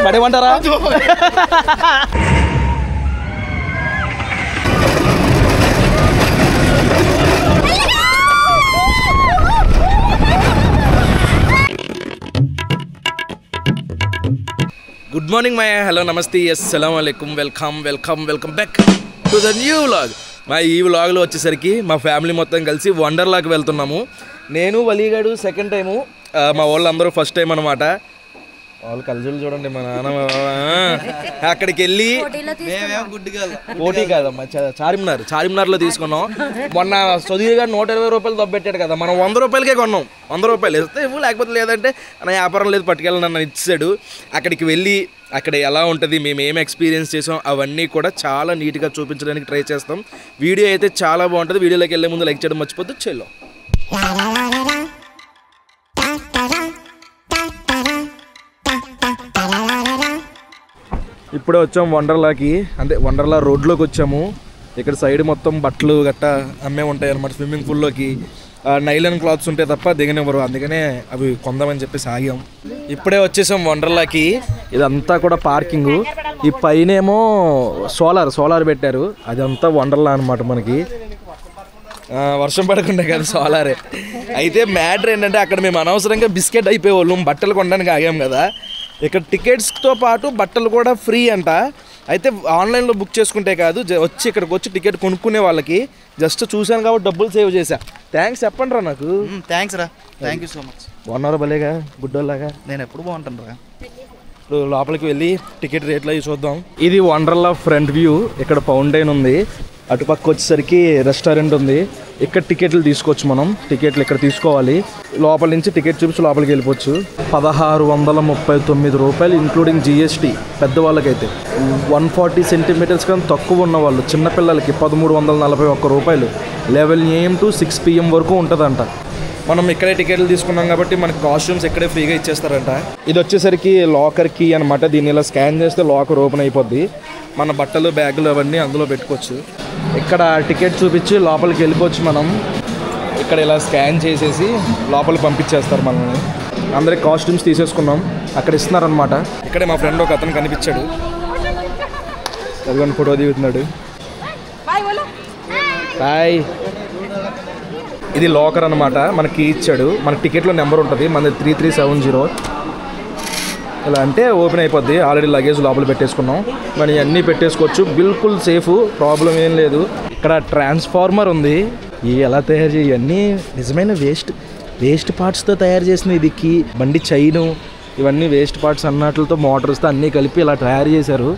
పడేమంటారా? Good morning my hello నమస్తే అస్సలాము అలైకుం welcome back to the new vlog. మా ఈ వ్లాగ్లో వచ్చేసరికి మా ఫ్యామిలీ మొత్తం కలిసి వండర్లాకి వెళ్తున్నాము. నేను వలీగాడు సెకండ్ టైము, మా వాళ్ళు అందరూ ఫస్ట్ టైం అనమాట. వాళ్ళు కలిసి చూడండి, మా నాన్న అక్కడికి వెళ్ళి పోటీ కాదమ్మా, చార్మినార్లో తీసుకున్నాం. మొన్న సుధీర్ గారు 120 రూపాయలు దొబ్బెట్టాడు కదా, మనం 100 రూపాయలకే కొన్నాం. 100 రూపాయలు ఇస్తే ఇవ్వు, లేకపోతే లేదంటే నా వ్యాపారం లేదు పట్టుకెళ్ళి నన్ను ఇచ్చాడు. అక్కడికి వెళ్ళి అక్కడ ఎలా ఉంటుంది, మేము ఏం ఎక్స్పీరియన్స్ చేసాం అవన్నీ కూడా చాలా నీట్గా చూపించడానికి ట్రై చేస్తాం. వీడియో అయితే చాలా బాగుంటుంది. వీడియోలోకి వెళ్ళే ముందు లైక్ చేయడం మర్చిపోద్దు. చెల్లో ఇప్పుడే వచ్చాము వండర్లాకి, అంటే వండర్లా రోడ్లోకి వచ్చాము. ఇక్కడ సైడ్ మొత్తం బట్టలు గట్టా అమ్మే ఉంటాయి అన్నమాట. స్విమ్మింగ్ పూల్లోకి నైలాన్ క్లాత్స్ ఉంటాయి తప్ప దిగనివ్వరు, అందుకనే అవి కొందామని చెప్పేసి ఆగాం. ఇప్పుడే వచ్చేసాం వండర్లాకి. ఇదంతా కూడా పార్కింగ్. ఈ పైనేమో సోలార్ పెట్టారు, అదంతా వండర్లా అనమాట. మనకి వర్షం పడకుండా కదా సోలారే. అయితే మ్యాటర్ ఏంటంటే అక్కడ మేము అనవసరంగా బిస్కెట్ అయిపోయేవాళ్ళం, బట్టలు కొనడానికి ఆగాం కదా. ఇక్కడ టికెట్స్తో పాటు బట్టలు కూడా ఫ్రీ అంట. అయితే ఆన్లైన్లో బుక్ చేసుకుంటే కాదు, వచ్చి ఇక్కడికి వచ్చి టికెట్ కొనుక్కునే వాళ్ళకి జస్ట్ చూశాను కాబట్టి డబ్బులు సేవ్ చేశా. థ్యాంక్స్ చెప్పండి రా. నాకు థ్యాంక్స్ రా, థ్యాంక్ యూ సో మచ్. బాగున్నారా? భలేగా గుడ్డోలాగా. నేను ఎప్పుడు బాగుంటాను రా. ఇప్పుడు లోపలికి వెళ్ళి టికెట్ రేట్లు అవి చూద్దాం. ఇది వండర్లా ఫ్రంట్ వ్యూ. ఇక్కడ ఫౌంటైన్ ఉంది, అటుపక్క వచ్చేసరికి రెస్టారెంట్ ఉంది. ఇక్కడ టికెట్లు తీసుకోవచ్చు మనం. టికెట్లు ఇక్కడ తీసుకోవాలి, లోపల నుంచి టికెట్ చూపించి లోపలికి వెళ్ళిపోవచ్చు. 1639 రూపాయలు ఇంక్లూడింగ్ GST. పెద్దవాళ్ళకైతే 140 సెంటీమీటర్స్ కన్నా తక్కువ ఉన్న వాళ్ళు, చిన్నపిల్లలకి 1341 రూపాయలు. 11 AM to 6 PM వరకు ఉంటుందంట. మనం ఇక్కడే టికెట్లు తీసుకున్నాం కాబట్టి మనకి కాస్ట్యూమ్స్ ఇక్కడే ఫ్రీగా ఇచ్చేస్తారంట. ఇది వచ్చేసరికి లాకర్ కీ అనమాట. దీన్ని ఇలా స్కాన్ చేస్తే లాకర్ ఓపెన్ అయిపోద్ది. మన బట్టలు బ్యాగులు అవన్నీ అందులో పెట్టుకోవచ్చు. ఇక్కడ టికెట్ చూపించి లోపలికి వెళ్ళిపోవచ్చు మనం. ఇక్కడ ఇలా స్కాన్ చేసేసి లోపలికి పంపించేస్తారు మనల్ని. అందరికి కాస్ట్యూమ్స్ తీసేసుకున్నాం, అక్కడ ఇస్తున్నారనమాట. ఇక్కడే మా ఫ్రెండ్ ఒక అతను కనిపించాడు, అదిగోని ఫోటో దిగుతున్నాడు. హాయ్. ఇది లాకర్ అనమాట. మనకి ఇచ్చాడు, మన టికెట్లో నెంబర్ ఉంటుంది, మనది 3370. ఇలా అంటే ఓపెన్ అయిపోద్ది. ఆల్రెడీ లగేజ్ లోపల పెట్టేసుకున్నాం, మనం ఇవన్నీ పెట్టేసుకోవచ్చు. బిల్కుల్ సేఫ్, ప్రాబ్లం ఏం లేదు. ఇక్కడ ట్రాన్స్ఫార్మర్ ఉంది. ఇవి ఎలా తయారు చేయ, ఇవన్నీ నిజమైన వేస్ట్ పార్ట్స్తో తయారు చేసింది. ఇది కీ, బండి చైను, ఇవన్నీ వేస్ట్ పార్ట్స్ అన్నట్లతో మోటార్స్తో అన్నీ కలిపి ఇలా తయారు చేశారు.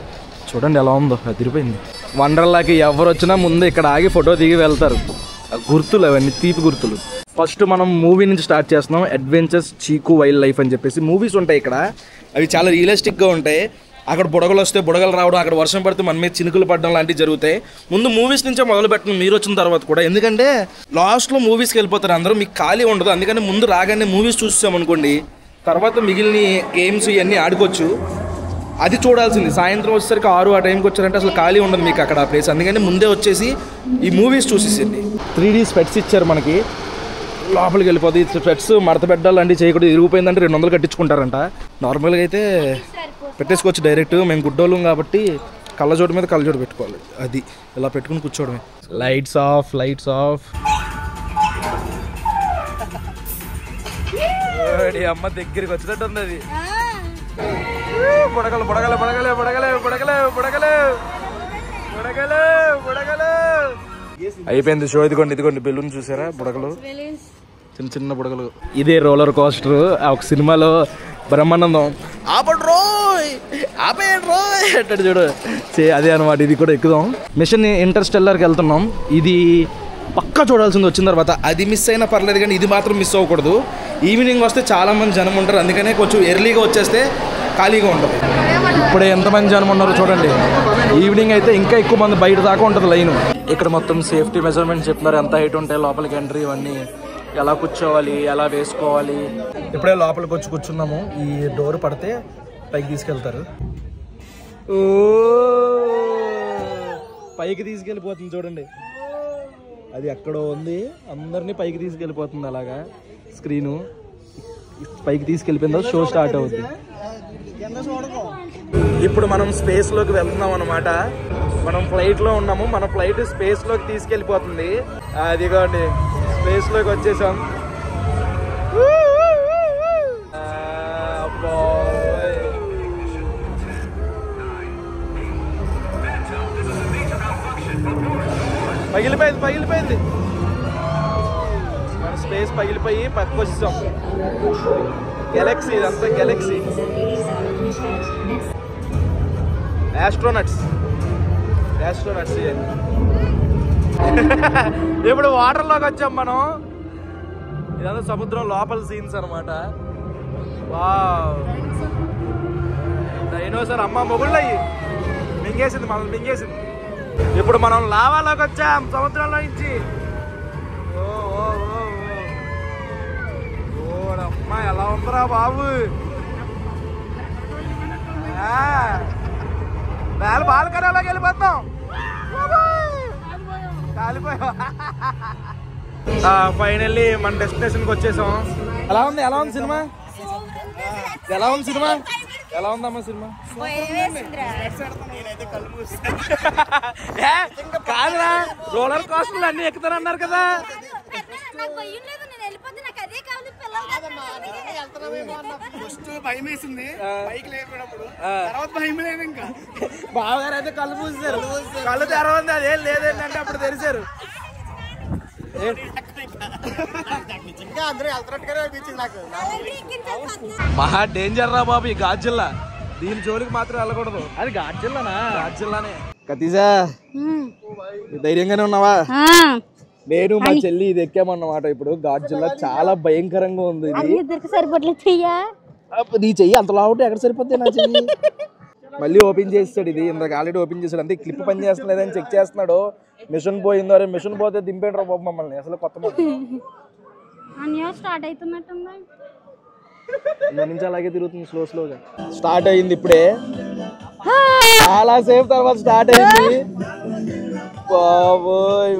చూడండి ఎలా ఉందో, అదిరిపోయింది. వండర్లాకి ఎవరు వచ్చినా ముందు ఇక్కడ ఆగి ఫోటో దిగి వెళ్తారు. గుర్తులు అవన్నీ తీపి గుర్తులు. ఫస్ట్ మనం మూవీ నుంచి స్టార్ట్ చేస్తున్నాం. అడ్వెంచర్స్ చీకు వైల్డ్ లైఫ్ అని చెప్పేసి మూవీస్ ఉంటాయి ఇక్కడ. అవి చాలా రియలిస్టిక్గా ఉంటాయి. అక్కడ బుడగలు వస్తే బుడగలు రావడం, అక్కడ వర్షం పడితే మన మీద చినుకులు పడడం లాంటివి జరుగుతాయి. ముందు మూవీస్ నుంచే మొదలు పెట్టడం మీరు వచ్చిన తర్వాత కూడా, ఎందుకంటే లాస్ట్లో మూవీస్కి వెళ్ళిపోతారు అందరూ, మీకు ఖాళీ ఉండదు. అందుకని ముందు రాగానే మూవీస్ చూసామనుకోండి, తర్వాత మిగిలిన గేమ్స్ ఇవన్నీ ఆడుకోవచ్చు. అది చూడాల్సింది. సాయంత్రం వచ్చేసరికి 6 ఆ టైంకి వచ్చారంటే అసలు ఖాళీ ఉండదు మీకు అక్కడ ఆ ప్లేస్. అందుకని ముందే వచ్చేసి ఈ మూవీస్ చూసేసింది. 3D స్పెట్స్ ఇచ్చారు మనకి. లోపలికి వెళ్ళిపోతుంది. స్పెట్స్ మడత పెట్టాలంటే చేయకూడదు, ఇరిగిపోయిందంటే 200 కట్టించుకుంటారంట. నార్మల్గా అయితే పెట్టేసుకోవచ్చు డైరెక్ట్. మేము గుడ్డోళ్ళం కాబట్టి కళ్ళజోడు మీద కళ్ళజోడు పెట్టుకోవాలి. అది ఇలా పెట్టుకుని కూర్చోవడమే. Lights off. అమ్మ దగ్గరికి వచ్చినట్టు ఉంది అది. బుడగలు అయిపోయింది షో. ఇదిగోండి బెలూన్ చూసారా, బుడగలు, చిన్న బుడగలు. ఇదే రోలర్ కోస్టర్. ఒక సినిమాలో బ్రహ్మానందం అంటాడు చూడు, అదే అనమాట. ఇది కూడా ఎక్కుదాం. మిషన్ ఇంటర్స్టెల్లార్కి వెళ్తున్నాం. ఇది పక్కా చూడాల్సింది వచ్చిన తర్వాత. అది మిస్ అయినా పర్లేదు కానీ ఇది మాత్రం మిస్ అవ్వకూడదు. ఈవినింగ్ వస్తే చాలామంది జనం ఉంటారు, అందుకనే కొంచెం ఎర్లీగా వచ్చేస్తే ఖాళీగా ఉంటుంది. ఇప్పుడే ఎంతమంది జనం ఉన్నారో చూడండి. ఈవినింగ్ అయితే ఇంకా ఎక్కువ మంది బయట దాకా ఉంటుంది లైన్. ఇక్కడ మొత్తం సేఫ్టీ మెజర్మెంట్ చెప్తున్నారు, ఎంత హైట్ ఉంటాయి లోపలికి ఎంట్రీ, ఇవన్నీ ఎలా కూర్చోవాలి, ఎలా వేసుకోవాలి. ఇప్పుడే లోపలికి వచ్చి కూర్చున్నాము. ఈ డోర్ పడితే పైకి తీసుకెళ్తారు. పైకి తీసుకెళ్ళిపోతుంది చూడండి. అది ఎక్కడో ఉంది, అందరినీ పైకి తీసుకెళ్ళిపోతుంది అలాగా స్క్రీను. పైకి తీసుకెళ్ళిపోయిందో షో స్టార్ట్ అవుతుంది. ఇప్పుడు మనం స్పేస్ లోకి వెళ్తున్నాం అన్నమాట. మనం ఫ్లైట్ లో ఉన్నాము, మన ఫ్లైట్ స్పేస్ లోకి తీసుకెళ్ళిపోతుంది. అదిగోండి స్పేస్ లోకి వచ్చేసాం. పగిలిపోయింది మన స్పేస్ పగిలిపోయి పక్కకు వచ్చేసాం. గెలాక్సీ ఇదంతా గెలాక్సీ. ఆస్ట్రోనట్స్ ఇప్పుడు వాటర్ లోకి వచ్చాం మనం. ఇదంతా సముద్రం లోపల సీన్స్ అనమాట. వావ్, డైనోసార్ అమ్మ మొగుళ్ళయి మింగేసింది, మనల్ని మింగేసింది. ఇప్పుడు మనం లావాలోకి వచ్చాం సముద్రంలో నుంచి. ఓడమ్మా ఎలా ఉందిరా బాబు. బాలకరాలోకి వెళ్ళిపోతాం. కాలిపోయా. ఫైనల్లీ మన డెస్టినేషన్కి వచ్చేసాం. ఎలా ఉంది సినిమా? ఎలా ఉందమ్మా సినిమా? కాదురా, రోలర్ కోస్టర్లు అన్ని ఎక్కుతారన్నారు కదా. బావగారు అయితే కళ్ళు మూసారు. కళ్ళు తెరవంది, అదేం లేదేంటంటే అప్పుడు తెరిచారు. మహా డేంజర్ రా బాబు ఈ గాడ్జిల్లా. దీని జోలికి మాత్రం వెళ్ళకూడదు. అది గాడ్జిల్లానే. కతీజా ధైర్యంగానే ఉన్నావా? నేను మా చెల్లి ఇది ఎక్కామన్నమాట. ఇప్పుడు గాడ్జిల్లా చాలా భయంకరంగా ఉంది. నీ చెయ్యి అంత లావుంటే ఎక్కడ సరిపోతే నా చెయ్యి. మళ్ళీ ఓపెన్ చేస్తాడు. ఇది ఇందాక ఆల్రెడీ ఓపెన్ చేస్తాడు. అంటే క్లిప్ పని చేస్తలేదని చెక్ చేస్తున్నాడు. మిషన్ పోయిందో, అరే మిషన్ పోతే దింపేండ్రా బాబు మమ్మల్ని. అసలు కొత్త స్టార్ట్ అవుతున్నట్టుందా? నుంచి అలాగే తిరుగుతుంది స్లోగా. స్టార్ట్ అయింది ఇప్పుడే, చాలా సేపు తర్వాత స్టార్ట్ అయింది. బాబోయ్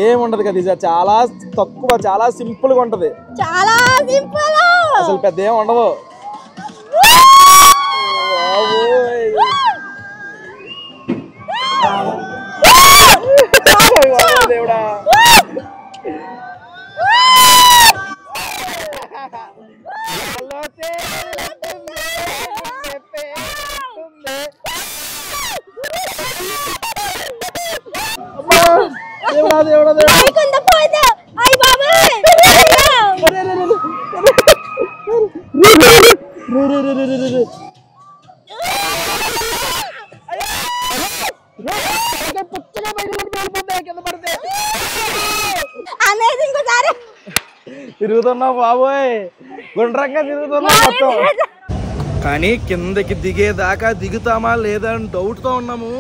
ఏముండదు కదా, చాలా తక్కువ, చాలా సింపుల్ గా ఉంటది. అసలు పెద్ద ఏం ఉండదు. దేవుడా, తిరుగుతున్నావు బాబోయ్, గుండ్రంగా తిరుగుతున్నావు మొత్తం. కానీ కిందకి దిగేదాకా దిగుతామా లేదా అని డౌట్తో ఉన్నాము.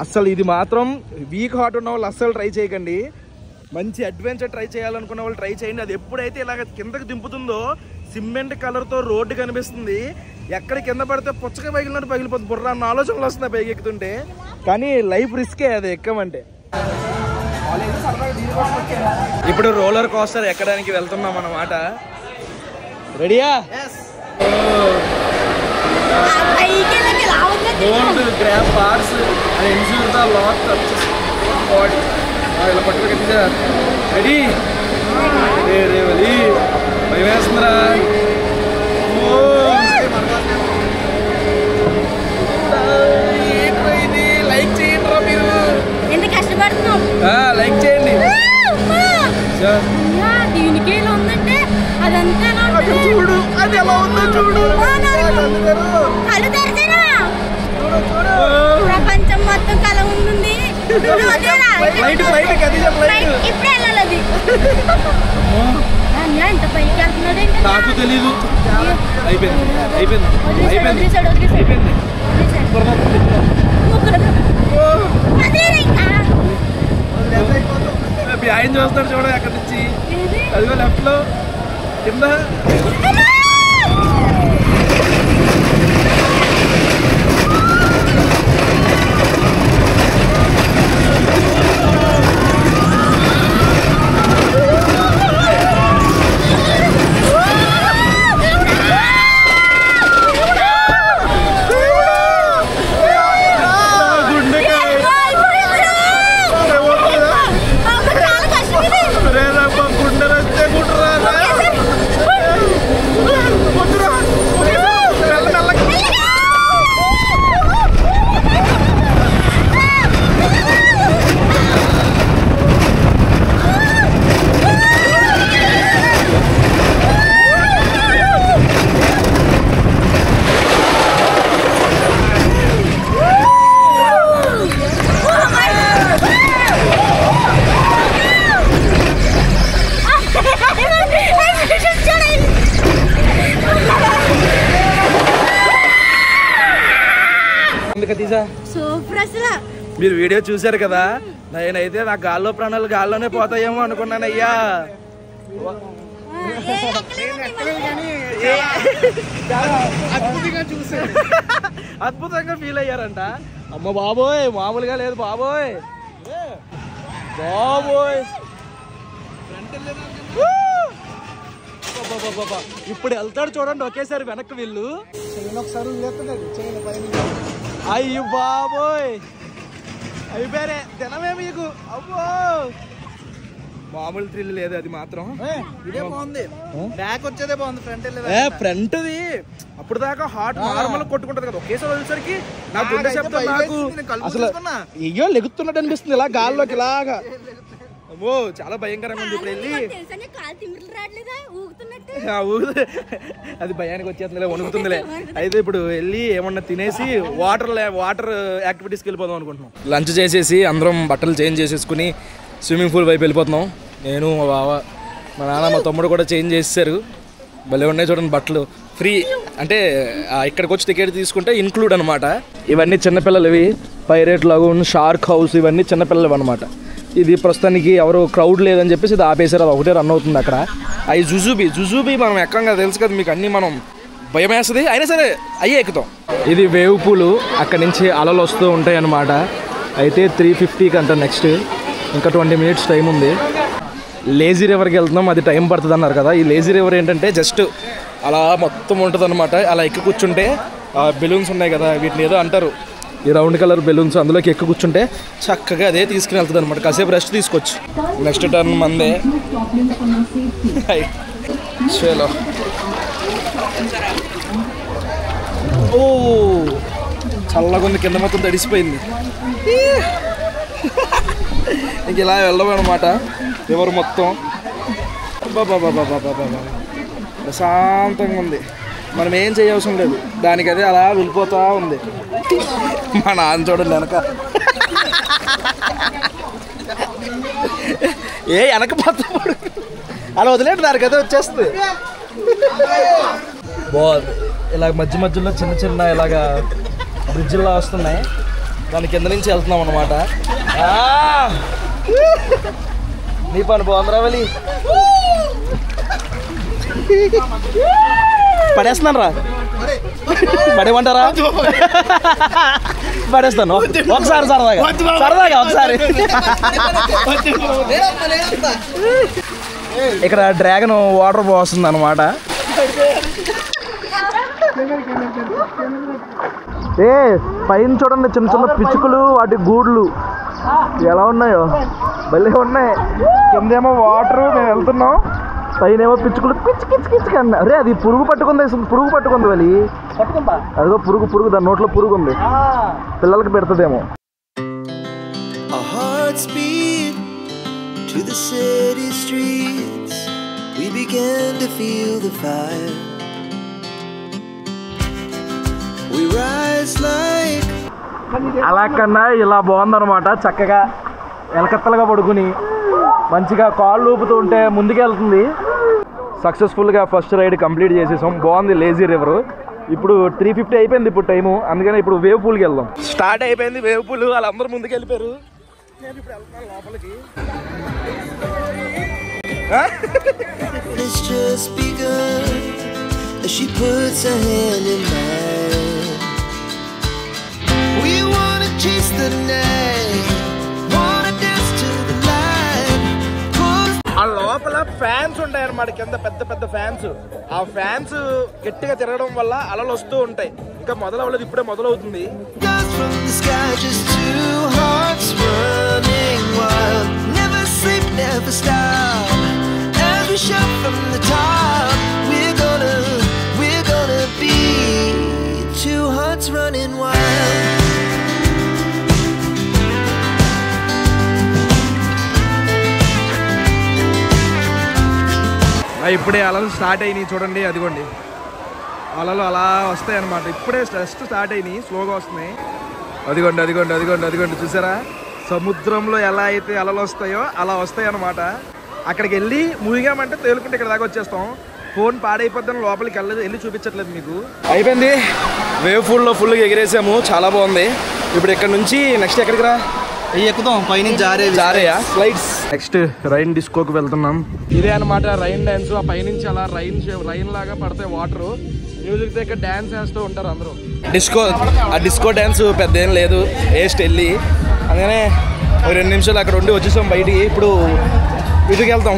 అస్సలు ఇది మాత్రం వీక్ హార్ట్ ఉన్న వాళ్ళు అస్సలు ట్రై చేయకండి. మంచి అడ్వెంచర్ ట్రై చేయాలనుకున్న వాళ్ళు ట్రై చేయండి. అది ఎప్పుడైతే ఇలాగ కిందకి దింపుతుందో సిమెంట్ కలర్తో రోడ్డు కనిపిస్తుంది. ఎక్కడ కింద పడితే పుచ్చగా పగిలినట్టు పగిలిపోతుంది. బుర్ర అన్న ఆలోచనలు వస్తున్నాయి పైకి ఎక్కుతుంటే. కానీ లైఫ్ రిస్కే అది ఎక్కమంటే. ఇప్పుడు రోలర్ కోస్టర్ ఎక్కడానికి వెళ్తున్నాం అన్నమాట. రెడీయా? Don't grab parts and ensure the lock touches body. ఇలా పట్టుకు కట్టిందా? రెడీ? రే వలి భయం వేస్తుందిరా. ఏంటి లైక్ చేయండి రా మీరు. ఎంత కష్టపడుతున్నాం. లైక్ చేయండి. దీనికి ఎలా ఉందంటే అదంతా చూడు, అది ఎలా ఉందో చూడు. ప్రపంచం మొత్తం కళ ఉంది. ఇప్పుడే వెళ్ళాలి. ఎంత పైకి వెళ్తున్నాడు నాకు తెలీదు. అయిపోయింది. ఆయన చూస్తాడు చూడ అక్కడి నుంచి. అదిగో లెఫ్ట్ లో కింద. లతీజా సూపర్ అసలు. మీరు వీడియో చూశారు కదా, నేనైతే నా గాల్లో ప్రాణాలు గాల్లోనే పోతాయేమో అనుకున్నానయ్యా. అద్భుతంగా ఫీల్ అయ్యారంట. అమ్మ బాబోయ్, మామూలుగా లేదు బాబోయ్. బాబోయ్ ఇప్పుడు వెళ్తాడు చూడండి ఒకేసారి వెనక్కి వీళ్ళు. అయ్యో బాబోయ్, అయిపోయారే తినమే మీకు. అబ్బో మామూలు థ్రిల్ లేదు అది మాత్రం. ఇదే బాగుంది, బ్యాక్ వచ్చేదే బాగుంది. ఫ్రంట్ది అప్పుడు దాకా హార్ట్ నార్మల్ కొట్టుకుంటది కదా, ఒకేసారి వచ్చేసరికి నాకు గుండె శబ్దం నాకు అసలు అయ్యో లెగుతున్నట్టు అనిపిస్తుంది ఇలా గాల్లోకి ఇలాగా. అమ్మో చాలా భయంకరంగా ఉంది. ఇప్పుడు వెళ్ళి అది భయానికి వచ్చేస్తుందిలే, వణుకుతుందిలే. అయితే ఇప్పుడు వెళ్ళి ఏమన్నా తినేసి వాటర్ యాక్టివిటీస్కి వెళ్ళిపోదాం అనుకుంటున్నాం. లంచ్ చేసేసి అందరం బట్టలు చేంజ్ చేసేసుకుని స్విమ్మింగ్ పూల్ వైపు వెళ్ళిపోతున్నాం. నేను మా బావ మా నాన్న మా తమ్ముడు కూడా చేంజ్ చేసేసారు. భలే ఉన్నాయి చూడండి బట్టలు. ఫ్రీ అంటే ఇక్కడికి వచ్చి టికెట్ తీసుకుంటే ఇంక్లూడ్ అనమాట. ఇవన్నీ చిన్నపిల్లలవి. పైరేట్ లాగూన్, షార్క్ హౌస్ ఇవన్నీ చిన్నపిల్లలు అనమాట. ఇది ప్రస్తుతానికి ఎవరు క్రౌడ్ లేదని చెప్పేసి ఇది ఆపేసారు. అది ఒకటే రన్ అవుతుంది అక్కడ. అవి జుజూబీ మనం ఎక్కంగా తెలుసు కదా మీకు, అన్నీ మనం భయం వేస్తుంది అయినా సరే అయ్యే ఎక్కుతాం. ఇది వేవ్ పూలు, అక్కడి నుంచి అలలు వస్తూ ఉంటాయి అన్నమాట. అయితే 350కి అంట నెక్స్ట్, ఇంకా 20 minutes టైం ఉంది. లేజీ రివర్కి వెళ్తున్నాం, అది టైం పడుతుంది అన్నారు కదా. ఈ లేజీ రివర్ ఏంటంటే జస్ట్ అలా మొత్తం ఉంటుంది అనమాట. అలా ఎక్కి కూర్చుంటే బెలూన్స్ ఉన్నాయి కదా, వీటిని ఏదో అంటారు, ఈ రౌండ్ కలర్ బెలూన్స్, అందులోకి ఎక్కి కూర్చుంటే చక్కగా అదే తీసుకుని వెళ్తుంది అనమాట. కాసేపు రెస్ట్ తీసుకోవచ్చు. నెక్స్ట్ టర్న్ మందే. చలో ఓ చల్లగా ఉంది, కింద మొత్తం తడిసిపోయింది. ఇంక ఇలా వెళ్ళడం అనమాట రివర్ మొత్తం. బాబా ప్రశాంతంగా ఉంది, మనం ఏం చేయవసరం లేదు, దానికి అదే అలా వెళ్ళిపోతూ ఉంది. మా నాన్న చూడండి వెనక, వెనక పోతా అలా వదిలేండి, దానికి అదే వచ్చేస్తుంది. బాగుంది. ఇలా మధ్య మధ్యలో చిన్న చిన్న ఇలాగా బ్రిడ్జిల్లా వస్తున్నాయి, దాని కింద నుంచి వెళ్తున్నాం అనమాట. నీ పని బాగుందిరా వలి. పడేస్తున్నాను రా, పడేమంటారా? పడేస్తాను ఒకసారి సరదాగా ఒకసారి. ఇక్కడ డ్రాగన్ వాటర్ పోస్తుంది అనమాట. పైన చూడండి చిన్న చిన్న పిచ్చుకలు, వాటి గూడ్లు ఎలా ఉన్నాయో భలే ఉన్నాయి. కిందేమో వాటర్, మేము వెళ్తున్నాం, పైన ఏమో పిచ్చుకలు పిచ్చి అన్న. అరే అది పురుగు పట్టుకుంది వలి. అదిగో పురుగు దాని నోట్లో పురుగు ఉంది, పిల్లలకి పెడుతుందేమో. అలా కన్నా ఇలా బాగుందనమాట. చక్కగా ఎలకత్తలుగా పడుకుని మంచిగా కాళ్ళు ఊపుతూ ఉంటే ముందుకెళ్తుంది. సక్సెస్ఫుల్గా ఫస్ట్ రైడ్ కంప్లీట్ చేసేసాం. బాగుంది లేజీ రివర్. ఇప్పుడు 3:50 అయిపోయింది ఇప్పుడు టైము, అందుకని ఇప్పుడు వేవ్ పూల్కి వెళ్దాం. స్టార్ట్ అయిపోయింది వేవ్ పూల్, వాళ్ళందరూ ముందుకు వెళ్ళిపోయారు. నేను ఇప్పుడు వెళ్తాను లోపలికి. ఆ లోపల ఫ్యాన్స్ ఉంటాయి అన్నమాట, కింద పెద్ద పెద్ద ఫ్యాన్స్. ఆ ఫ్యాన్స్ గట్టిగా తిరగడం వల్ల అలలు వస్తూ ఉంటాయి. ఇంకా మొదలవ్వలేదు, ఇప్పుడే మొదలవుతుంది. ఇప్పుడే అలలు స్టార్ట్ అయినాయి చూడండి, అదిగోండి అలలు అలా వస్తాయి అన్నమాట. ఇప్పుడే జస్ట్ స్టార్ట్ అయినాయి, స్లోగా వస్తున్నాయి. అదిగోండి చూసారా, సముద్రంలో ఎలా అయితే అలలు వస్తాయో అలా వస్తాయి అన్నమాట. అక్కడికి వెళ్ళి మునిగామంటే తేలుకుంటే ఇక్కడ దాకా వచ్చేస్తాం. ఫోన్ పాడైపోద్దని లోపలికి వెళ్ళి చూపించట్లేదు మీకు. అయిపోయింది, వేవ్ పూల్లో ఫుల్గా ఎగిరేసాము, చాలా బాగుంది. ఇప్పుడు ఇక్కడ నుంచి నెక్స్ట్ ఎక్కడికి రా ఎక్కుతాం పైన జారేయా స్లైడ్స్. నెక్స్ట్ రైన్ డిస్కోకి వెళ్తున్నాం. ఇదే అనమాట రైన్ డ్యాన్స్. ఆ పైనుంచి అలా రైన్ లాగా పడతాయి వాటర్. మ్యూజిక్ దగ్గర డ్యాన్స్ వేస్తూ ఉంటారు అందరూ. ఆ డిస్కో డ్యాన్స్ పెద్ద ఏం లేదు, వేస్ట్ వెళ్ళి అందుకనే ఒక 2 నిమిషాలు అక్కడ ఉండి వచ్చేసాం బయటికి. ఇప్పుడు ఇటుకి వెళ్తాం.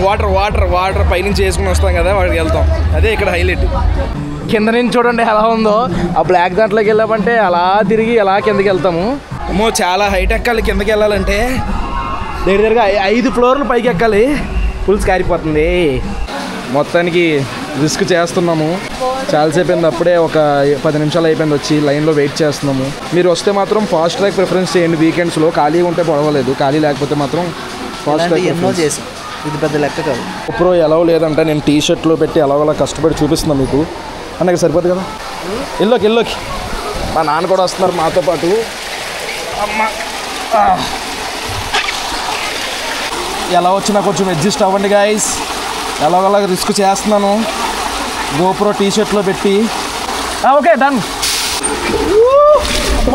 వాటర్ పైనుంచి వేసుకుని వస్తాం కదా, వాడికి వెళ్తాం. అదే ఇక్కడ హైలైట్. కింద నుంచి చూడండి ఎలా ఉందో. ఆ బ్లాక్ దాంట్లోకి వెళ్ళామంటే అలా తిరిగి అలా కిందకి వెళ్తాము. అమ్మో చాలా హైట్ ఎక్కాలి. కిందకి వెళ్ళాలంటే దగ్గరగా 5 ఫ్లోర్లు పైకి ఎక్కాలి. పుల్స్ కారిపోతుంది. మొత్తానికి రిస్క్ చేస్తున్నాము. చాలాసేపు అయింది. అప్పుడే ఒక 10 నిమిషాలు అయిపోయింది వచ్చి లైన్లో వెయిట్ చేస్తున్నాము. మీరు వస్తే మాత్రం ఫాస్ట్ ట్రాక్ ప్రిఫరెన్స్ చేయండి. వీకెండ్స్లో ఖాళీ ఉంటే పర్వాలేదు, ఖాళీ లేకపోతే మాత్రం ఫాస్ట్ ట్రాక్ ఎన్నో చేసి ఇది పెద్ద లెక్క కాదు. ప్రో ఎలా లేదంటే నేను టీ షర్ట్లో పెట్టి అలా కష్టపడి చూపిస్తున్నాను మీకు. అన్నకి సరిపోదు కదా. ఇల్లోకి మా నాన్న కూడా వస్తున్నారు మాతో పాటు. అమ్మ ఎలా వచ్చినా కొంచెం అడ్జస్ట్ అవ్వండి గైస్. ఎలాగోలాగా రిస్క్ చేస్తున్నాను గోప్రో టీ షర్ట్లో పెట్టి. Okay done. అమ్మా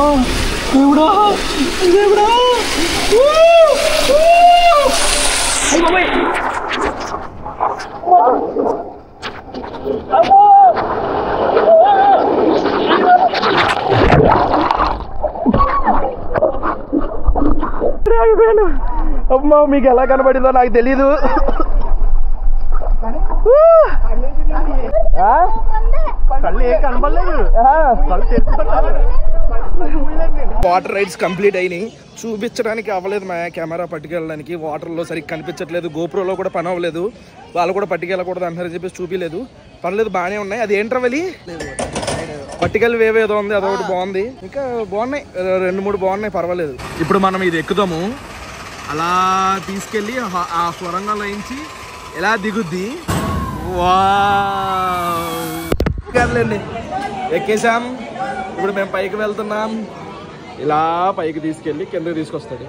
మీకు ఎలా కనబడిందో నాకు తెలీదు. వాటర్ రైడ్స్ కంప్లీట్ అయినాయి. చూపించడానికి అవ్వలేదు మా కెమెరా పట్టుకెళ్ళడానికి. వాటర్లో సరిగ్గా కనిపించట్లేదు. గోప్రోలో కూడా పని అవ్వలేదు. వాళ్ళు కూడా పట్టుకెళ్ళకూడదు అంటారని చెప్పేసి చూపించలేదు. పర్లేదు బాగానే ఉన్నాయి. అది ఏంట్రవలి పట్టుకెళ్ళి వేవేదో ఉంది, అదొకటి బాగుంది. ఇంకా బాగున్నాయి 2-3 బాగున్నాయి, పర్వాలేదు. ఇప్పుడు మనం ఇది ఎక్కుదాము. అలా తీసుకెళ్ళి ఆ స్వరంగంలో నుంచి ఎలా దిగుద్ది. వాలేండి ఎక్కేసాం. ఇప్పుడు మేము పైకి వెళ్తున్నాం. ఇలా పైకి తీసుకెళ్ళి కిందకి తీసుకొస్తాడు.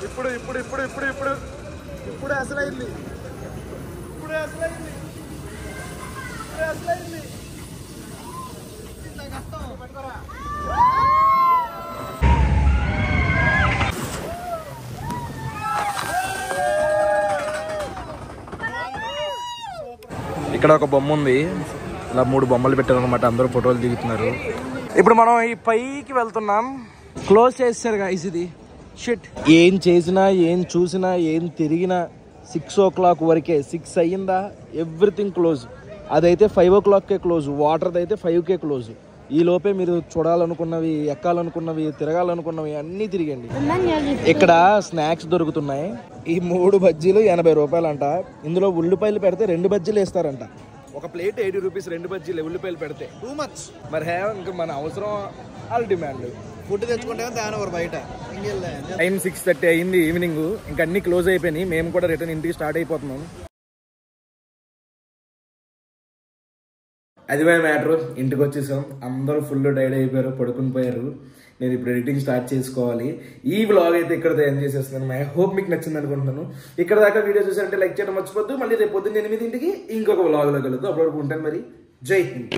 ఇప్పుడు ఇప్పుడు ఇప్పుడు ఇప్పుడు ఇప్పుడు ఇప్పుడు అసలైంది. ఇక్కడ ఒక బొమ్మ ఉంది. ఇలా 3 బొమ్మలు పెట్టారు అనమాట. అందరూ ఫోటోలు దిగుతున్నారు. ఇప్పుడు మనం ఈ పైకి వెళ్తున్నాం. క్లోజ్ చేస్తారు గైస్ ఇది. షిట్. ఏం చేసినా, ఏం చూసినా, ఏం తిరిగినా 6 o'clock వరకే. 6 అయ్యిందా ఎవ్రీథింగ్ క్లోజ్. అదైతే 5 o'clockకే క్లోజ్. వాటర్ది అయితే 5కే క్లోజ్. ఈ లోపే మీరు చూడాలనుకున్నవి, ఎక్కాలనుకున్నవి, తిరగాలనుకున్నవి అన్నీ తిరిగండి. ఇక్కడ స్నాక్స్ దొరుకుతున్నాయి. ఈ 3 బజ్జీలు 80 రూపాయలు అంట. ఇందులో ఉల్లిపాయలు పెడితే 2 బజ్జీలు వేస్తారంట. ఒక ప్లేట్ 80 రూపీస్, 2 బజ్జీలు ఉల్లిపాయలు పెడితే టూ మచ్. మరి ఇంకా మన అవసరం వాళ్ళ డిమాండ్. ఫుడ్ తెచ్చుకుంటే బయట. టైం 6:30 అయింది ఈవినింగ్. ఇంకా అన్ని క్లోజ్ అయిపోయినాయి. మేము కూడా రిటర్న్ ఇంటికి స్టార్ట్ అయిపోతున్నాం. అది మా మ్యాటర్. ఇంటికి వచ్చేసాం. అందరూ ఫుల్ టైర్డ్ అయిపోయారు, పడుకుని పోయారు. నేను ఇప్పుడు ఎడిటింగ్ స్టార్ట్ చేసుకోవాలి. ఈ వ్లాగ్ అయితే ఇక్కడతో ఎండ్ చేసేస్తున్నాను. ఐ హోప్ మీకు నచ్చింది అనుకుంటున్నాను. ఇక్కడ దాకా వీడియో చూసారంటే లైక్ చేయడం మర్చిపోద్దు. మళ్ళీ రేపు పొద్దున్న 8 ఇంటికి ఇంకొక వ్లాగ్లో కలుద్దాం. అప్పుడు ఉంటాను మరి. జై హింద్.